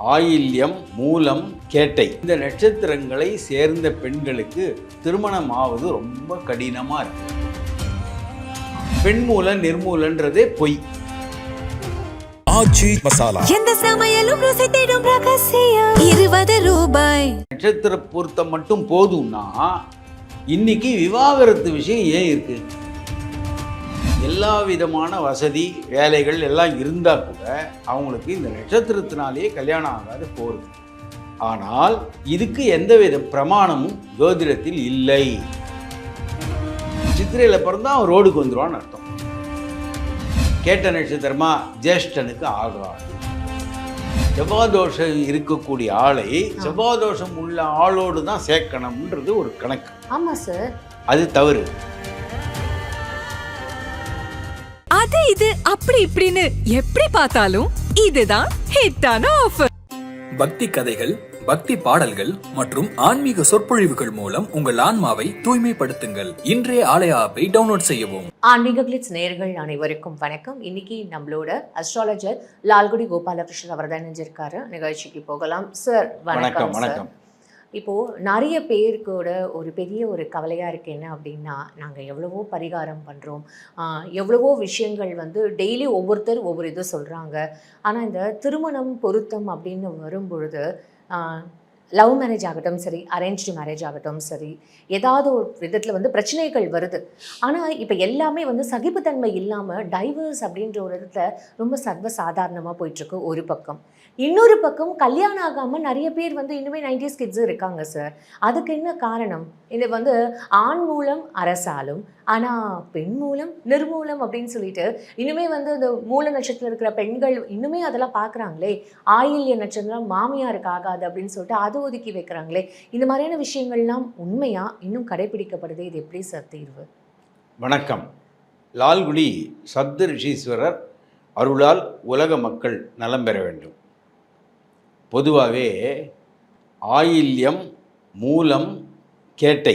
ஆயில்யம், மூலம், கேட்டை இந்த நட்சத்திரங்களை சேர்ந்த பெண்களுக்கு திருமணம் ஆவது ரொம்ப கடினமா இருக்கு. பெண் மூல நிர்மூலன்றதே பொய். ஆச்சி மசாலா எந்த சமையலும் ருசி தேடும் ரகசியம் 20 ரூபாய். நட்சத்திர பொருத்தம் மட்டும் போதும்னா இன்னைக்கு விவாகரத்து விஷயம் ஏன் இருக்கு? எல்லா விதமான வசதி வேலைகள் எல்லாம் இருந்தால் கூட அவங்களுக்கு இந்த நட்சத்திரத்தினாலேயே கல்யாணம் ஆகாது போகிறது. ஆனால் இதுக்கு எந்தவித பிரமாணமும் ஜோதிடத்தில் இல்லை. சித்திரையில் பிறந்தா அவன் ரோடுக்கு வந்துடுவான்னு அர்த்தம். கேட்ட நட்சத்திரமா ஜேஷ்டனுக்கு ஆகாது. செவ்வாதோஷம் இருக்கக்கூடிய ஆளை செவ்வாதோஷம் உள்ள ஆளோடு தான் சேர்க்கணும்ன்றது ஒரு கணக்கு. ஆமா சார், அது தவறு. அது இது அப்படி இப்படின்னு எப்படி பார்த்தாலும் இதுதான் ஹிட்டான ஆஃபர். பக்தி கதைகள், பக்தி பாடல்கள் மற்றும் ஆன்மீக சொற்பொழிவுகள் மூலம் உங்கள் ஆன்மாவை தூய்மைப்படுத்துங்கள். இன்றைய ஆலய ஆப்பை டவுன்லோட் செய்யவும். ஆன்மீக கிளிட்ஸ் நேயர்கள் அனைவருக்கும் வணக்கம். இன்னைக்கு நம்மளோட அஸ்ட்ராலஜர் லால்குடி கோபாலகிருஷ்ணன் அவர் தான் நினைஞ்சிருக்காரு. நிகழ்ச்சிக்கு போகலாம். சார் வணக்கம். வணக்கம். இப்போது நிறைய பேருக்கூட ஒரு பெரிய ஒரு கவலையாக இருக்குது. என்ன அப்படின்னா, நாங்கள் எவ்வளவோ பரிகாரம் பண்ணுறோம், எவ்வளவோ விஷயங்கள் வந்து டெய்லி ஒவ்வொருத்தர் ஒவ்வொரு இது சொல்கிறாங்க. ஆனால் இந்த திருமணம் பொருத்தம் அப்படின்னு வரும்பொழுது லவ் மேரேஜ் ஆகட்டும் சரி, அரேஞ்ச்டு மேரேஜ் ஆகட்டும் சரி, ஏதாவது ஒரு விதத்தில் வந்து பிரச்சனைகள் வருது. ஆனால் இப்போ எல்லாமே வந்து சகிப்புத்தன்மை இல்லாமல் டைவர்ஸ் அப்படின்ற ஒரு இடத்துல ரொம்ப சர்வசாதாரணமாக போயிட்டுருக்கு ஒரு பக்கம். இன்னொரு பக்கம் கல்யாணம் ஆகாமல் நிறைய பேர் வந்து இன்னுமே 90s கிட்ஸும் இருக்காங்க சார். அதுக்கு என்ன காரணம்? இது வந்து ஆண் மூலம் அரசாலும், ஆனால் பெண் மூலம் நிர்மூலம் அப்படின்னு சொல்லிட்டு இன்னுமே வந்து இந்த மூல நட்சத்திரம் இருக்கிற பெண்கள் இன்னுமே அதெல்லாம் பார்க்குறாங்களே. ஆயில்ய நட்சத்திரம் மாமியாருக்கு ஆகாது அப்படின்னு சொல்லிட்டு அதை ஒதுக்கி வைக்கிறாங்களே. இந்த மாதிரியான விஷயங்கள்லாம் உண்மையா இன்னும் கடைபிடிக்கப்படுது? இது எப்படி சார் தீர்வு? வணக்கம். லால்குடி சப்த ரிஷீஸ்வரர் அருளால் உலக மக்கள் நலம் பெற வேண்டும். பொதுவாகவே ஆயில்யம், மூலம், கேட்டை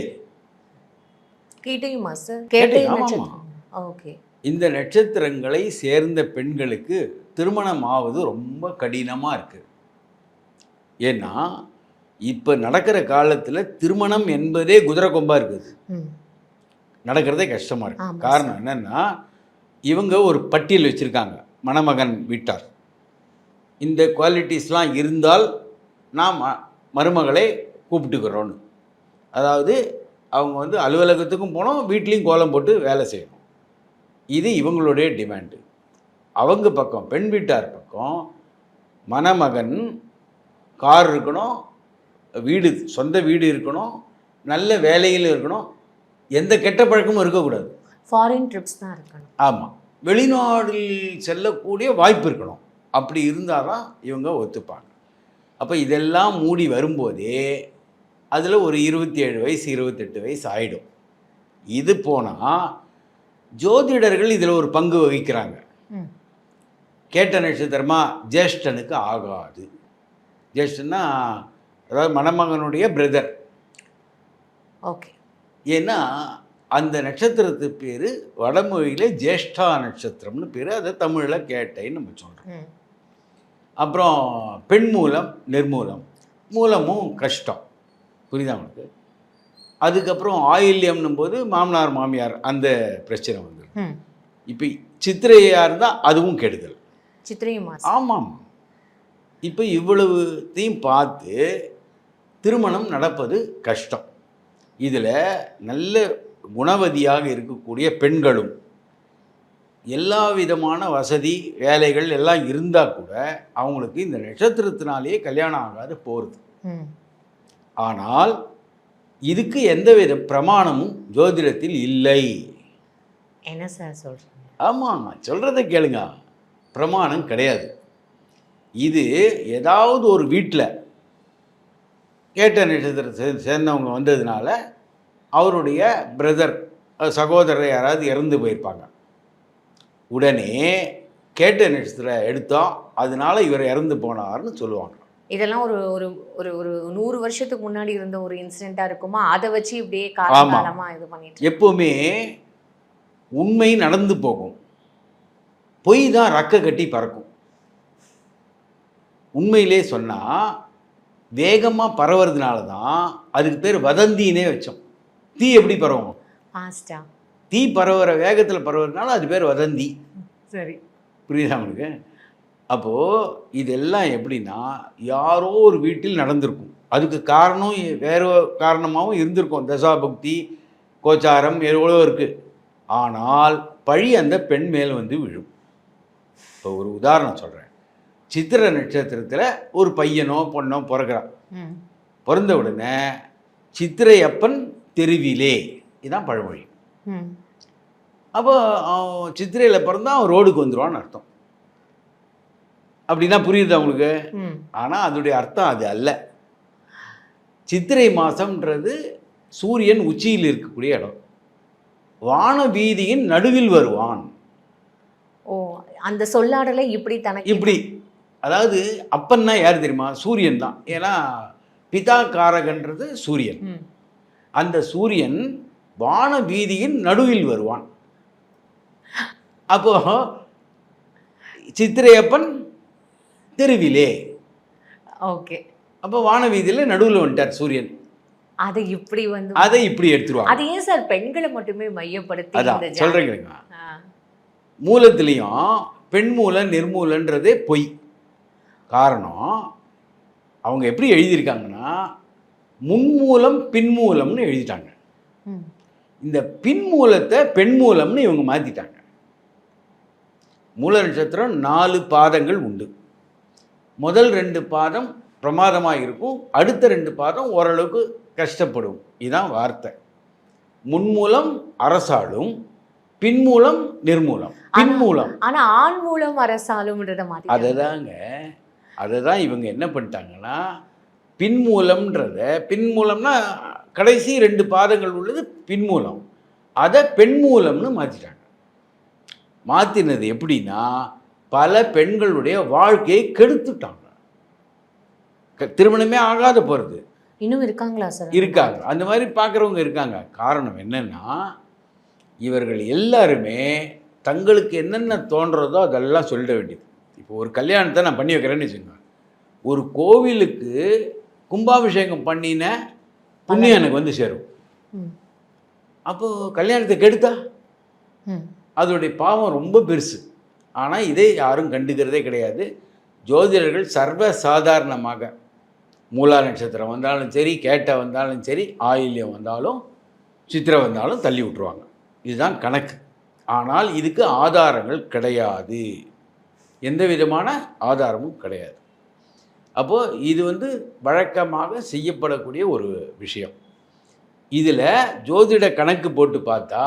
கேட்டையுமா சார்? கேட்டை, கேட்டை ஆமாம். நட்சத்திரம். ஓகே. இந்த நட்சத்திரங்களை சேர்ந்த பெண்களுக்கு திருமணம் ஆவது ரொம்ப கடினமாக இருக்குது. ஏன்னா இப்போ நடக்கிற காலத்தில் திருமணம் என்பதே குதிரை கொம்பாக இருக்குது. நடக்கிறதே கஷ்டமாக இருக்குது. காரணம் என்னென்னா, இவங்க ஒரு பட்டியல் வச்சுருக்காங்க. மணமகன் வீட்டார் இந்த குவாலிட்டிஸ்லாம் இருந்தால் நாம் மருமகளை கூப்பிட்டுக்கிறோன்னு. அதாவது அவங்க வந்து அலுவலகத்துக்கும் போனோம், வீட்லேயும் கோலம் போட்டு வேலை செய்யணும். இது இவங்களுடைய டிமாண்டு. அவங்க பக்கம், பெண் வீட்டார் பக்கம், மணமகன் கார் இருக்கணும், வீடு, சொந்த வீடு இருக்கணும், நல்ல வேலையில் இருக்கணும், எந்த கெட்ட பழக்கமும் இருக்கக்கூடாது. ஃபாரின் ட்ரிப்ஸ் தான் இருக்கணும். ஆமாம், வெளிநாடில் செல்லக்கூடிய வாய்ப்பு இருக்கணும். அப்படி இருந்தால் தான் இவங்க ஒத்துப்பாங்க. அப்போ இதெல்லாம் மூடி வரும்போதே அதில் ஒரு 27 வயசு 28 வயசு ஆகிடும். இது போனால் ஜோதிடர்கள் இதில் ஒரு பங்கு வகிக்கிறாங்க. கேட்ட நட்சத்திரமா ஜேஷ்டனுக்கு ஆகாது. ஜேஷ்டன்னா அதாவது மணமகனுடைய பிரதர். ஓகே. ஏன்னா அந்த நட்சத்திரத்து பேர் வடமொழியில் ஜேஷ்டா நட்சத்திரம்னு பேர். அதை தமிழில் கேட்டைன்னு நம்ம சொல்கிறோம். அப்புறம் பெண் மூலம் நிர்மூலம், மூலமும் கஷ்டம். புரியுதா உங்களுக்கு? அதுக்கப்புறம் ஆயில்யம்னும் போது மாமனார் மாமியார் அந்த பிரச்சனை வந்துடும். இப்போ சித்திரையாக இருந்தால் அதுவும் கெடுதல். சித்திரையுமா? ஆமாம். இப்போ இவ்வளவுத்தையும் பார்த்து திருமணம் நடப்பது கஷ்டம். இதில் நல்ல குணவதியாக இருக்கக்கூடிய பெண்களும் எல்லா விதமான வசதி வேலைகள் எல்லாம் இருந்தால் கூட அவங்களுக்கு இந்த நட்சத்திரத்தினாலேயே கல்யாணம் ஆகாது போகிறது. ஆனால் இதுக்கு எந்தவித பிரமாணமும் ஜோதிடத்தில் இல்லை. என்ன சார் சொல்கிறீங்க? ஆமாம், சொல்கிறத கேளுங்க. பிரமாணம் கிடையாது. இது ஏதாவது ஒரு வீட்டில் கேட்ட நட்சத்திரத்தை சேர்ந்தவங்க வந்ததுனால அவருடைய பிரதர், சகோதரர் யாராவது இறந்து போயிருப்பாங்க. உடனே கேட்ட நட்சத்திரம் எடுத்தோம், அதனால இவர் இறந்து போனார்னு சொல்லுவாங்க. இதெல்லாம் ஒரு ஒரு ஒரு ஒரு 100 வருஷத்துக்கு முன்னாடி இருந்த ஒரு இன்சிடென்ட்டாக இருக்குமா? அதை வச்சு இப்படியே காலகாலமாக இது பண்ணிட்டு எப்போவுமே உண்மை நடந்து போகும், பொய் தான் ரக்க கட்டி பறக்கும். உண்மையிலே சொன்னால் வேகமாக பரவுறதுனால தான் அதுக்கு பேர் வதந்தினே வச்சோம். தீ எப்படி பரவும்? ஃபாஸ்டா. தீ பரவுற வேகத்தில் பரவுறதுனால அது பேர் வதந்தி. சரி. புரியுதா உங்களுக்கு? அப்போது இதெல்லாம் எப்படின்னா யாரோ ஒரு வீட்டில் நடந்திருக்கும். அதுக்கு காரணம் வேறு காரணமாகவும் இருந்திருக்கும். தசாபுக்தி கோச்சாரம் எவ்வளோ இருக்குது. ஆனால் பழி அந்த பெண் மேல் வந்து விழும். இப்போ ஒரு உதாரணம் சொல்கிறேன். சித்திரை நட்சத்திரத்தில் ஒரு பையனோ பொண்ணோ பிறக்கிறான். பிறந்த உடனே சித்திரை அப்பன் தெருவிலே, இதுதான் பழமொழி. அப்போ அவன் சித்திரையில் பிறந்தா அவன் ரோடுக்கு வந்துடுவான்னு அர்த்தம். அப்படின்னா புரியுது அவங்களுக்கு? ஆனால் அதனுடைய அர்த்தம் அது அல்ல. சித்திரை மாதம்ன்றது சூரியன் உச்சியில் இருக்கக்கூடிய இடம். வான வீதியின் நடுவில் வருவான். ஓ, அந்த சொல்லாடலை இப்படி தனக்கு இப்படி, அதாவது அப்பன்னா யார் தெரியுமா? சூரியன் தான். ஏன்னா பிதா காரகன்றது சூரியன். அந்த சூரியன் வான வீதியின் நடுவில் வருவான். அப்போ சித்திரையப்பன் தெருவிலே. ஓகே. அப்போ வான வீதியில் நடுவில் வந்துட்டார் சூரியன். அதை இப்படி வந்து அதை இப்படி எடுத்துருவாங்க. அது ஏன் சார் பெண்களை மட்டுமே மையப்படுத்தி அதான் சொல்கிறேங்க. மூலத்திலையும் பெண் மூல நிர்மூலன்றதே பொய். காரணம் அவங்க எப்படி எழுதியிருக்காங்கன்னா முன்மூலம் பின்மூலம்னு எழுதிட்டாங்க. இந்த பின்மூலத்தை பெண் மூலம்னு இவங்க மாற்றிட்டாங்க. மூல நட்சத்திரம் 4 பாதங்கள் உண்டு. முதல் 2 பாதம் பிரமாதமாக இருக்கும், அடுத்த 2 பாதம் ஓரளவுக்கு கஷ்டப்படும். இதுதான் வார்த்தை. முன்மூலம் அரசாளும், பின்மூலம் நிர்மூலம். பின்மூலம் ஆனா ஆண் மூலம் அரசாளும்ன்றத மாதிரி. அதை தான் இவங்க என்ன பண்ணிட்டாங்கன்னா பின்மூலம்ன்றத, பின்மூலம்னா கடைசி 2 பாதங்கள் உள்ளது பின்மூலம், அதை பெண்மூலம்னு மாற்றிட்டாங்க. மாற்றினது எப்படின்னா பல பெண்களுடைய வாழ்க்கையை கெடுத்துட்டாங்க. திருமணமே ஆகாத போகிறது இன்னும் இருக்காங்களா சார்? இருக்காங்க. அந்த மாதிரி பார்க்குறவங்க இருக்காங்க. காரணம் என்னென்னா இவர்கள் எல்லாருமே தங்களுக்கு என்னென்ன தோன்றதோ அதெல்லாம் சொல்லிட வேண்டியது. இப்போ ஒரு கல்யாணத்தை நான் பண்ணி வைக்கிறேன்னு வச்சுக்கோங்க. ஒரு கோவிலுக்கு கும்பாபிஷேகம் பண்ணின புண்ணியம் எனக்கு வந்து சேரும். அப்போது கல்யாணத்தை கெடுத்தா அதோடைய பாவம் ரொம்ப பெருசு. ஆனால் இதை யாரும் கண்டுக்கிறதே கிடையாது. ஜோதிடர்கள் சர்வ சாதாரணமாக மூலா நட்சத்திரம் வந்தாலும் சரி, கேட்டை வந்தாலும் சரி, ஆயில்யம் வந்தாலும் சித்திரை வந்தாலும் தள்ளி விட்டுருவாங்க. இதுதான் கணக்கு. ஆனால் இதுக்கு ஆதாரங்கள் கிடையாது, எந்த விதமான ஆதாரமும் கிடையாது. அப்போது இது வந்து வழக்கமாக செய்யப்படக்கூடிய ஒரு விஷயம். இதில் ஜோதிட கணக்கு போட்டு பார்த்தா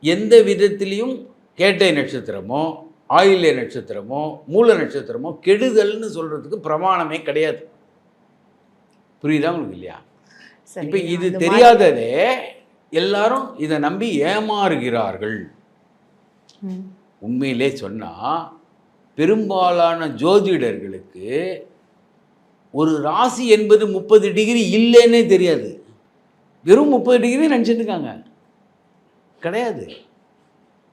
எந்த விதத்திலையும் கேட்டை நட்சத்திரமோ ஆயில்ய நட்சத்திரமோ மூல நட்சத்திரமோ கெடுதல்னு சொல்கிறதுக்கு பிரமாணமே கிடையாது. புரியுதா உங்களுக்கு? இல்லையா? இப்போ இது தெரியாததே எல்லாரும் இதை நம்பி ஏமாறுகிறார்கள். உண்மையிலே சொன்னால் பெரும்பாலான ஜோதிடர்களுக்கு ஒரு ராசி என்பது 30 டிகிரி இல்லைன்னே தெரியாது. வெறும் 30 டிகிரி நினச்சிட்டு இருக்காங்க. கிடையாது.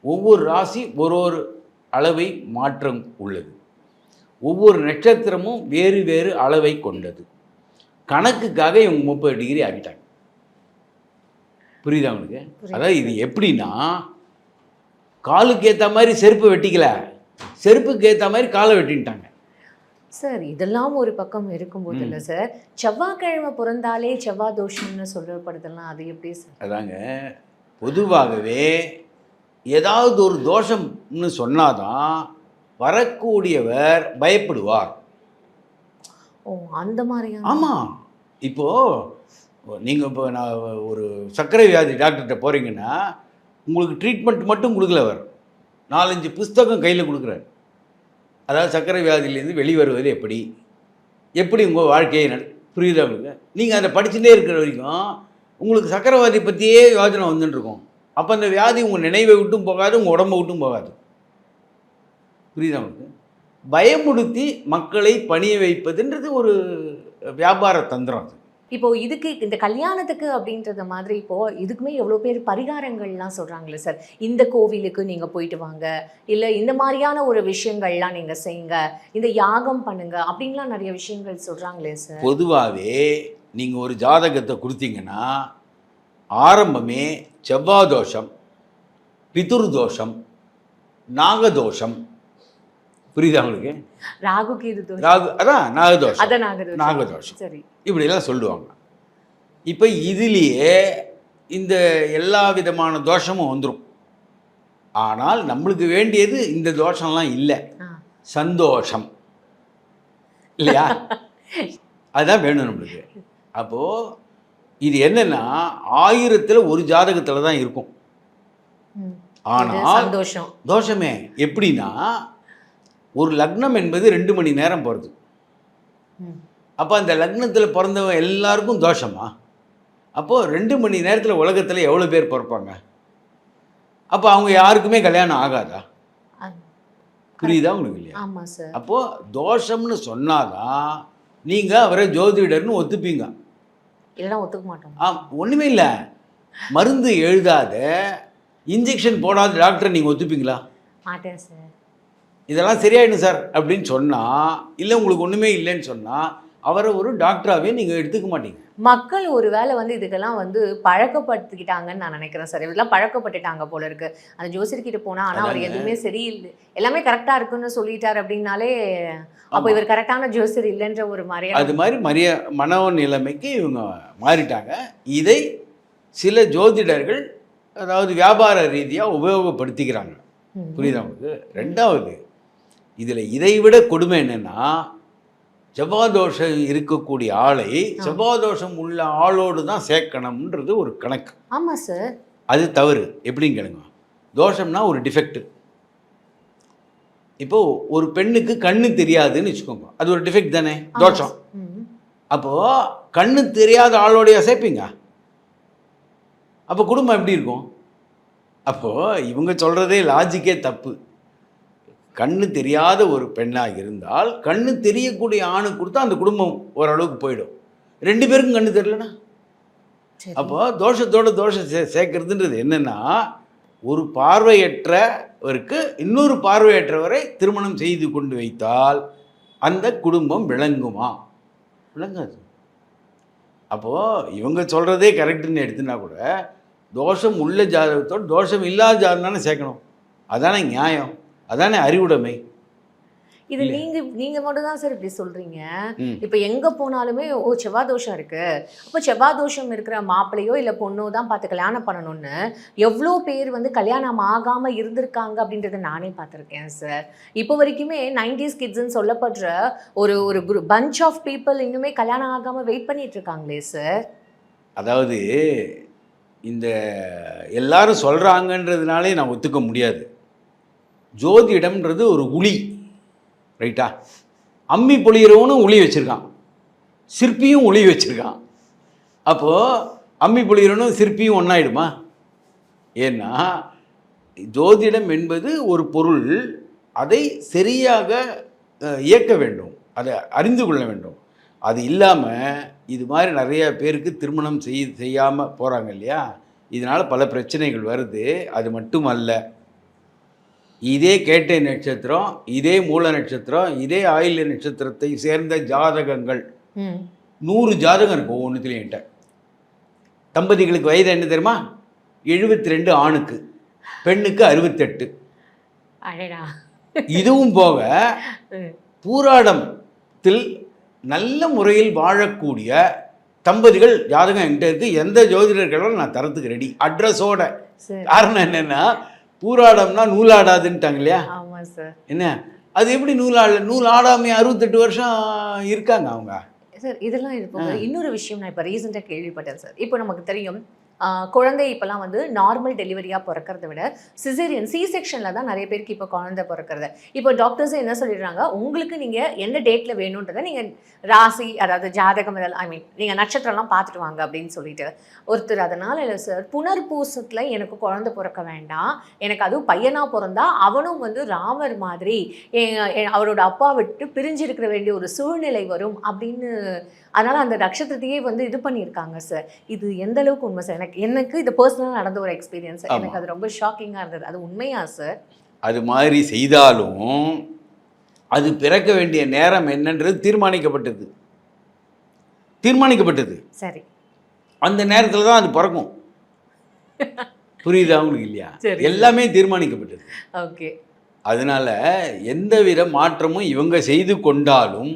ஒவ்வொரு ராசி ஒரு அளவை மாற்றம் உள்ளது. ஒவ்வொரு நட்சத்திரமும் வேறு வேறு அளவை கொண்டது. கணக்குக்காக இவங்க 30 டிகிரி ஆகிட்டாங்க. புரியுதா உங்களுக்கு? அதாவது இது எப்படின்னா காலுக்கு ஏற்ற மாதிரி செருப்பு வெட்டிக்கல, செருப்புக்கு ஏற்ற மாதிரி காலை வெட்டின்ட்டாங்க. சார் இதெல்லாம் ஒரு பக்கம் இருக்கும்போது இல்லை சார், செவ்வாய்க்கிழமை பிறந்தாலே செவ்வாய் தோஷம்னு சொல்லப்படுதெல்லாம் அது எப்படி சார்? அதாங்க, பொதுவாகவே ஏதாவது ஒரு தோஷம்னு சொன்னாதான் வரக்கூடியவர் பயப்படுவார். ஓ, அந்த மாதிரியா? ஆமாம். இப்போது நீங்கள் இப்போ நான் ஒரு சர்க்கரை வியாதி டாக்டர்கிட்ட போகிறீங்கன்னா உங்களுக்கு ட்ரீட்மெண்ட் மட்டும் கொடுக்கல, அவர் 4-5 புஸ்தகம் கையில் கொடுக்குறாரு. அதாவது சர்க்கரை வியாதியிலேருந்து வெளிவருவது எப்படி உங்கள் வாழ்க்கையை புரியுதா உங்களுக்கு? நீங்கள் அதை படிச்சுட்டே இருக்கிற வரைக்கும் உங்களுக்கு சர்க்கரை வியாதி பற்றியே யோஜனை வந்துட்டுருக்கும். அப்போ அந்த வியாதி உங்கள் நினைவை விட்டும் போகாது, உங்கள் உடம்பை விட்டும் போகாது. புரியுதா உங்களுக்கு? பயமுடுத்தி மக்களை பணிய வைப்பதுன்றது ஒரு வியாபார தந்திரம். அது இப்போ இதுக்கு இந்த கல்யாணத்துக்கு அப்படின்றத மாதிரி இப்போ இதுக்குமே எவ்வளோ பேர் பரிகாரங்கள்லாம் சொல்றாங்களே சார், இந்த கோவிலுக்கு நீங்க போயிட்டு வாங்க, இல்ல இந்த மாதிரியான ஒரு விஷயங்கள்லாம் நீங்க செய்யுங்க, இந்த யாகம் பண்ணுங்க அப்படின்லாம் நிறைய விஷயங்கள் சொல்றாங்களே சார். பொதுவாகவே நீங்கள் ஒரு ஜாதகத்தை கொடுத்தீங்கன்னா ஆரம்பமே செவ்வாய் தோஷம், பிதுர் தோஷம், நாகதோஷம், புரியுதா உங்களுக்கு? ராகு கேது தோஷம். ராகு அதான் நாகதோஷம், அதான் நாகதோஷம். நாகதோஷம் சரி. இப்படிலாம் சொல்லுவாங்க. இப்போ இதுலேயே இந்த எல்லா விதமான தோஷமும் வந்துடும். ஆனால் நம்மளுக்கு வேண்டியது இந்த தோஷம்லாம் இல்லை, ஆ. சந்தோஷம் இல்லையா? அதுதான் வேணும் நம்மளுக்கு. அப்போது இது என்னன்னா 1000ல் ஒரு ஜாதகத்தில் தான் இருக்கும். ம். இது ஆனால் சந்தோஷம். தோஷமே எப்படின்னா, ஒரு லக்னம் என்பது 2 மணி நேரம் போகிறது. ம். அப்போ அந்த லக்னத்தில் பிறந்தவன் எல்லாருக்கும் தோஷமா? அப்போது 2 மணி நேரத்தில் உலகத்தில் எவ்வளோ பேர் பிறப்பாங்க? அப்போ அவங்க யாருக்குமே கல்யாணம் ஆகாதா? அது- புரியுதா உங்களுக்கு இல்லையா? ஆமா சார். அப்போது தோஷம்னு சொன்னாதான் நீங்கள் அவரை ஜோதிடர்னு ஒத்துப்பீங்க. இல்லைன்னா ஒத்துக்க மாட்டோம். ஒன்றுமே இல்லை, மருந்து எழுதாத இன்ஜெக்ஷன் போடாத டாக்டரை நீங்கள் ஒத்துப்பீங்களா? மாட்டேன் சார். இதெல்லாம் சரியாயிடும் சார் அப்படின்னு சொன்னால், இல்லை உங்களுக்கு ஒன்றுமே இல்லைன்னு சொன்னால் அவரை ஒரு டாக்டராகவே நீங்கள் எடுத்துக்க மாட்டீங்க. மக்கள் ஒருவேளை வந்து இதுக்கெல்லாம் வந்து பழக்கப்படுத்திக்கிட்டாங்கன்னு நான் நினைக்கிறேன் சார். இதெல்லாம் பழக்கப்பட்டுட்டாங்க போல இருக்கு. அந்த ஜோசியர்கிட்ட போனா ஆனால் அவர் அதாங்க. எதுவுமே சரியில்லை, எல்லாமே கரெக்டாக இருக்குன்னு சொல்லிட்டார் அப்படின்னாலே அப்போ ஆமா. இவர் கரெக்டான ஜோசியர் இல்லைன்ற ஒரு மாதிரியான. அது மாதிரி மனநிலைமைக்கு இவங்க மாறிட்டாங்க. இதை சில ஜோதிடர்கள் அதாவது வியாபார ரீதியாக உபயோகப்படுத்திக்கிறாங்க. ம். புரியுதா உங்களுக்கு? ரெண்டாவது இதில் இதை விட கொடுமை என்னென்னா, செவ்வாதோஷம் இருக்கக்கூடிய ஆளை செவ்வாதோஷம் உள்ள ஆளோடு தான் சேர்க்கணும்ன்றது ஒரு கணக்கு. ஆமா சார். அது தவறு. எப்படின்னு கேளுங்க. தோஷம்னா ஒரு டிஃபெக்ட். இப்போ ஒரு பெண்ணுக்கு கண்ணு தெரியாதுன்னு வச்சுக்கோங்க, அது ஒரு டிஃபெக்ட் தானே, தோஷம். ம். அப்போது கண்ணு தெரியாத ஆளோடைய சேர்ப்பீங்க, அப்போ குடும்பம் எப்படி இருக்கும்? அப்போது இவங்க சொல்கிறதே லாஜிக்கே தப்பு. கண்ணு தெரியாத ஒரு பெண்ணாக இருந்தால் கண்ணு தெரியக்கூடிய ஆணுக்கு கொடுத்தா அந்த குடும்பம் ஓரளவுக்கு போயிடும். 2 பேருக்கும் கண்ணு தெரியலனா சரி. அப்போ தோஷத்தோட தோஷம் சேர்க்கறதுன்றது என்னென்னா, ஒரு பார்வையற்றவருக்கு இன்னொரு பார்வையற்றவரை திருமணம் செய்து கொண்டு வைத்தால் அந்த குடும்பம் விளங்குமா? விளங்காது. அப்போது இவங்க சொல்கிறதே கரெக்டுன்னு எடுத்துனா கூட தோஷம் உள்ள ஜாதகத்தோடு தோஷம் இல்லாத ஜாதகம் தானே சேர்க்கணும். அதானே நியாயம், அதானே அறிவுடைமை. இது நீங்க மட்டும் தான் சார் இப்படி சொல்றீங்க. ம். இப்போ எங்க போனாலுமே ஓ செவ்வாய் தோஷம் இருக்கு, அப்போ செவ்வாய் தோஷம் இருக்கிற மாப்பிள்ளையோ இல்ல பொண்ணோ தான் பார்த்து கல்யாணம் பண்ணணும்னு எவ்வளோ பேர் வந்து கல்யாணம் ஆகாம இருந்திருக்காங்க அப்படின்றத நானே பார்த்துருக்கேன் சார். இப்போ வரைக்குமே 90s கிட்ஸ்ன்னு சொல்லப்படுற ஒரு ஒரு பஞ்ச் ஆஃப் பீப்புள் இன்னுமே கல்யாணம் ஆகாம வெயிட் பண்ணிட்டு இருக்காங்களே சார். அதாவது இந்த எல்லாரும் சொல்கிறாங்கன்றதுனாலே நான் ஒத்துக்க முடியாது. ஜோதிடம்ன்றது ஒரு உளி, ரைட்டா? அம்மி பொழியிறவனும் உளி வச்சுருக்கான், சிற்பியும் உளி வச்சுருக்கான். அப்போது அம்மி பொழியிறவனும் சிற்பியும் ஒன்றாயிடுமா? ஏன்னா ஜோதிடம் என்பது ஒரு பொருள், அதை சரியாக இயக்க வேண்டும், அதை அறிந்து கொள்ள வேண்டும். அது இல்லாமல் இது மாதிரி நிறைய பேருக்கு திருமணம் செய்யாமல் போகிறாங்க இல்லையா? இதனால் பல பிரச்சனைகள் வருது. அது மட்டும் அல்ல, இதே கேட்டை நட்சத்திரம், இதே மூல நட்சத்திரம், இதே ஆயில்ய நட்சத்திரத்தை சேர்ந்த ஜாதகங்கள் 100 ஜாதகம் இருக்கும் ஒவ்வொன்றுத்துலையும். என்கிட்ட தம்பதிகளுக்கு வயது என்ன தெரியுமா? 72 ஆணுக்கு, பெண்ணுக்கு 68. அடடா. இதுவும் போக பூராடத்தில் நல்ல முறையில் வாழக்கூடிய தம்பதிகள் ஜாதகம் என்கிட்ட இருக்குது. எந்த ஜோதிடர்களும் நான் தரத்துக்கு ரெடி, அட்ரஸோட. சார். காரணம் என்னென்னா, பூராடம்னா நூலாடாதுன்ட்டாங்க இல்லையா? ஆமா சார். என்ன அது எப்படி நூல் ஆடாமே 68 வருஷம் இருக்காங்க அவங்க. சார் இதெல்லாம் இருப்பாங்க. இன்னொரு விஷயம் நான் இப்போ ரீசெண்டாக கேள்விப்பட்டேன் சார். இப்போ நமக்கு தெரியும் குழந்தை இப்போலாம் வந்து நார்மல் டெலிவரியாக பிறக்கிறத விட சிசேரியன் சி செக்ஷனில் தான் நிறைய பேருக்கு இப்போ குழந்தை பிறக்கிறது. இப்போ டாக்டர்ஸே என்ன சொல்லிடுறாங்க, உங்களுக்கு நீங்கள் எந்த டேட்டில் வேணுன்றதை நீங்கள் ராசி, அதாவது ஜாதகம், ஐ மீன் நீங்கள் நட்சத்திரம்லாம் பார்த்துட்டு வாங்க அப்படின்னு சொல்லிட்டு ஒருத்தர். அதனால் இல்லை சார், புனர்பூசத்தில் எனக்கு குழந்தை பிறக்க வேண்டாம், எனக்கு அதுவும் பையனாக பிறந்தா அவனும் வந்து ராமர் மாதிரி அவரோட அப்பா விட்டு பிரிஞ்சிருக்கிற வேண்டிய ஒரு சூழ்நிலை வரும் அப்படின்னு. அதனால் அந்த நட்சத்திரத்தையே வந்து இது பண்ணியிருக்காங்க சார். இது எந்த அளவுக்கு உண்மை சார்? எனக்கு இது பர்சனலாக நடந்த ஒரு எக்ஸ்பீரியன்ஸ். எனக்கு அது ரொம்ப ஷாக்கிங்காக இருந்தது. அது உண்மையா சார்? அது மாதிரி செய்தாலும் அது பிறக்க வேண்டிய நேரம் என்னன்றது தீர்மானிக்கப்பட்டது. சரி, அந்த நேரத்தில் தான் அது பிறக்கும். புரியுதா உங்களுக்கு? இல்லையா? எல்லாமே தீர்மானிக்கப்பட்டது. ஓகே. அதனால எந்தவித மாற்றமும் இவங்க செய்து கொண்டாலும்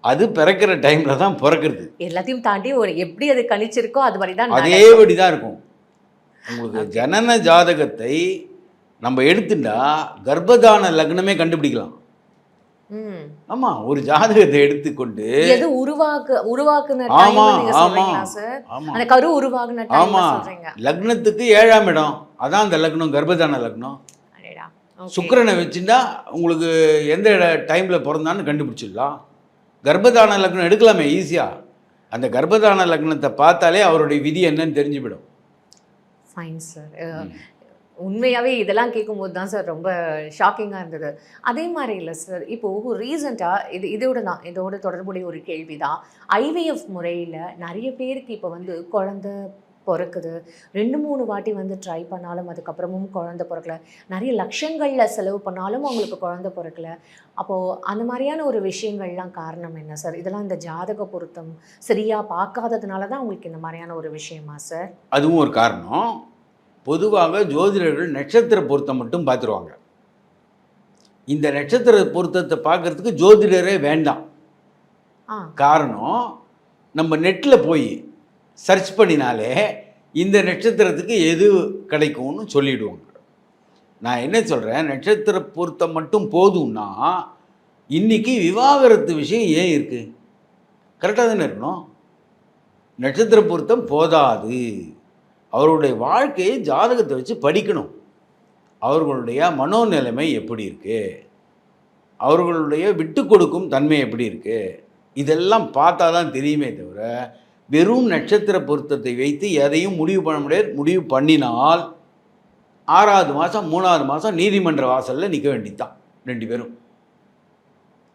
அது பிறக்கிற டைம்ல தான் பிறக்கிறது. எல்லாத்தையும் தாண்டி ஒரு எப்படி அது கணிச்சிருக்கோ அது மாதிரி தான், அதேபடி தான் இருக்கும். உங்களுக்கு ஜனன ஜாதகத்தை நம்ம எடுத்துட்டா கர்ப்பதான லக்னமே கண்டுபிடிக்கலாம். ஆமா, ஒரு ஜாதகத்தை எடுத்துக்கொண்டு எது உருவாக்குன டைம் நீங்க சொல்றீங்களா சார்? அந்த கரு உருவாகுன டைம் சொல்றீங்க. லக்னத்துக்கு 7ஆம் இடம், அதான் அந்த லக்னம், கர்ப்பதான லக்னம். சுக்கிரனை வச்சுட்டா உங்களுக்கு எந்த டைம்ல பிறந்தான்னு கண்டுபிடிச்சிடலாம். கர்ப்பதான லக்னம் எடுக்கலாமே ஈஸியா. அந்த கர்ப்பதான லக்னத்தை பார்த்தாலே அவருடைய விதி என்னன்னு தெரிஞ்சுவிடும். Fine sir. உண்மையாகவே இதெல்லாம் கேட்கும்போது தான் சார் ரொம்ப ஷாக்கிங்காக இருந்தது. அதே மாதிரி இல்லை சார், இப்போது ரீசெண்டாக இதோட தொடர்புடைய ஒரு கேள்வி தான். ஐவிஎஃப் முறையில் நிறைய பேருக்கு இப்போ வந்து குழந்தை பிறக்குது. 2-3 வாட்டி வந்து ட்ரை பண்ணாலும் அதுக்கப்புறமும் குழந்தை பிறக்கல. நிறைய லட்சங்களில் செலவு பண்ணாலும் அவங்களுக்கு குழந்தை பிறக்கல. அப்போது அந்த மாதிரியான ஒரு விஷயங்கள்லாம் காரணம் என்ன சார்? இதெல்லாம் இந்த ஜாதக பொருத்தம் சரியாக பார்க்காததுனால தான் உங்களுக்கு இந்த மாதிரியான ஒரு விஷயமா சார்? அதுவும் ஒரு காரணம். பொதுவாக ஜோதிடர்கள் நட்சத்திர பொருத்தம் மட்டும் பார்த்துருவாங்க. இந்த நட்சத்திர பொருத்தத்தை பார்க்கறதுக்கு ஜோதிடரே வேண்டாம். காரணம், நம்ம நெட்டில் போய் சர்ச் பண்ணினாலே இந்த நட்சத்திரத்துக்கு எது கிடைக்கும்னு சொல்லிடுவாங்க. நான் என்ன சொல்கிறேன், நட்சத்திர பொருத்தம் மட்டும் போதும்னா இன்றைக்கி விவாகரத்து விஷயம் ஏன் இருக்குது? கரெக்டாக தானே இருக்கணும். நட்சத்திர பொருத்தம் போதாது. அவருடைய வாழ்க்கையை ஜாதகத்தை வச்சு படிக்கணும். அவர்களுடைய மனோநிலைமை எப்படி இருக்குது, அவர்களுடைய விட்டு கொடுக்கும் தன்மை எப்படி இருக்குது, இதெல்லாம் பார்த்தா தான் தெரியுமே தவிர வெறும் நட்சத்திர பொருத்தத்தை வைத்து எதையும் முடிவு பண்ண முடியாது. முடிவு பண்ணினால் 6வது மாதம் 3வது மாதம் நீதிமன்ற வாசலில் நிற்க வேண்டியதுதான் 2 பேரும்.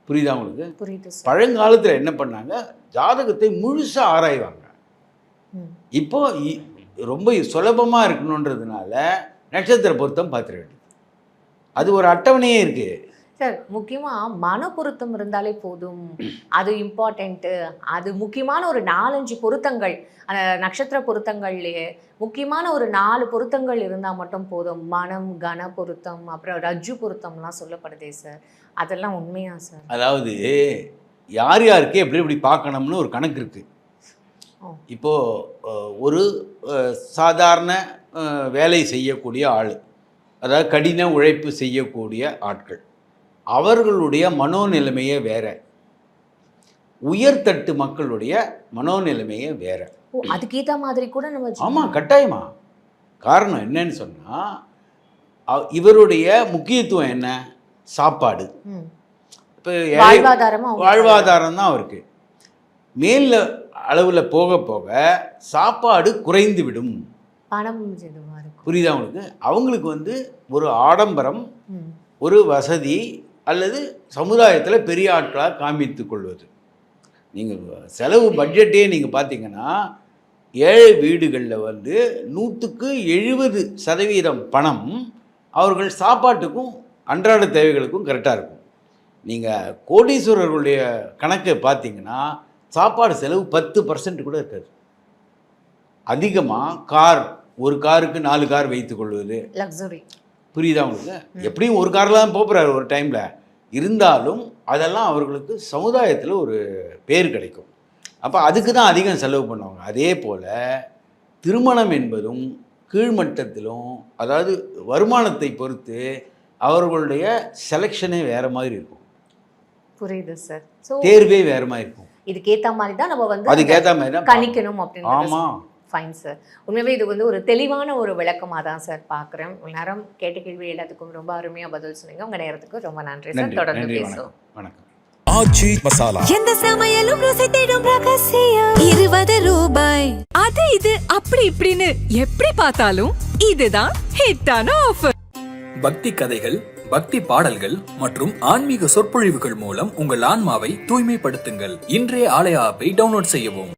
புரியுதா உங்களுக்கு? புரியுது. பழங்காலத்தில் என்ன பண்ணாங்க, ஜாதகத்தை முழுசாக ஆராய்வாங்க. இப்போ ரொம்ப சுலபமாக இருக்கணுன்றதுனால நட்சத்திர பொருத்தம் பார்த்துட வேண்டியது. அது ஒரு அட்டவணையே இருக்குது சார். முக்கியமாக மன பொருத்தம் இருந்தாலே போதும், அது இம்பார்ட்டண்ட்டு. அது முக்கியமான ஒரு 4-5 பொருத்தங்கள், அந்த நட்சத்திர பொருத்தங்கள்லேயே முக்கியமான ஒரு 4 பொருத்தங்கள் இருந்தால் மட்டும் போதும். மனம், கன பொருத்தம், அப்புறம் ரஜ்ஜு பொருத்தம்லாம் சொல்லப்படுதே சார், அதெல்லாம் உண்மையா சார்? அதாவது யார் யாருக்கு எப்படி எப்படி பார்க்கணும்னு ஒரு கணக்கு இருக்குது. இப்போது ஒரு சாதாரண வேலை செய்யக்கூடிய ஆள், அதாவது கடின உழைப்பு செய்யக்கூடிய ஆட்கள், அவர்களுடைய மனோநிலைமையே வேற, உயர்தட்டு மக்களுடைய மனோநிலைமையே வேற. அதுக்கேற்ற மாதிரி கூட நம்ம. ஆமாம், கட்டாயமா. காரணம் என்னன்னு சொன்னால் இவருடைய முக்கியத்துவம் என்ன? சாப்பாடு. இப்போ வாழ்வாதாரம் தான் அவருக்கு. மேல் அளவில் போக போக சாப்பாடு குறைந்து விடும், பணம். புரியுதா உங்களுக்கு? அவங்களுக்கு வந்து ஒரு ஆடம்பரம், ஒரு வசதி, அல்லது சமுதாயத்தில் பெரிய ஆட்களாக காமித்து கொள்வது. நீங்கள் செலவு பட்ஜெட்டே நீங்கள் பார்த்தீங்கன்னா ஏழை வீடுகளில் வந்து 100% பணம் அவர்கள் சாப்பாட்டுக்கும் அன்றாட தேவைகளுக்கும் கரெக்டாக இருக்கும். நீங்கள் கோடீஸ்வரர்களுடைய கணக்கை பார்த்தீங்கன்னா சாப்பாடு செலவு 10% கூட இருக்காது. அதிகமாக கார், ஒரு காருக்கு 4 கார் வைத்துக் கொள்வது, லக்ஸுரி. புரியுதா உங்களுக்கு? எப்படியும் ஒரு காரில் தான் போகிறாரு ஒரு டைமில். இருந்தாலும் அதெல்லாம் அவர்களுக்கு சமுதாயத்தில் ஒரு பேர் கிடைக்கும். அப்போ அதுக்கு தான் அதிகம் செலவு பண்ணுவாங்க. அதே போல் திருமணம் என்பதும் கீழ்மட்டத்திலும், அதாவது வருமானத்தை பொறுத்து அவர்களுடைய செலெக்ஷனே வேறு மாதிரி இருக்கும். புரியுது சார். தேர்வே வேறு மாதிரி இருக்கும். இதுக்கேற்ற மாதிரி தான் நம்ம வந்து அதுக்கேற்ற மாதிரி தான் கணிக்கணும் அப்படின்னு. ஆமாம். Fine sir. உண்மையாகவே இது வந்து ஒரு தெளிவான ஒரு விளக்கமாக தான் சார் பார்க்குறேன். நேரம் கேட்ட கேள்வி எல்லாத்துக்கும் ரொம்ப அருமையாக பதில் சொன்னீங்க. உங்கள் நேரத்துக்கு ரொம்ப நன்றி சார். தொடர்ந்து நன்றி, பேசுவோம். வணக்கம். ஆச்சி மசாலா எந்த சமையலும் ருசி தேடும் ரகசியம் 20 ரூபாய். அது இது அப்படி இப்படின்னு எப்படி பார்த்தாலும் இதுதான் ஹிட்டான ஆஃபர். பக்தி கதைகள், பக்தி பாடல்கள் மற்றும் ஆன்மீக சொற்பொழிவுகள் மூலம் உங்கள் ஆன்மாவை தூய்மைப்படுத்துங்கள். இன்றைய ஆலய ஆப்பை டவுன்லோட் செய்யவும்.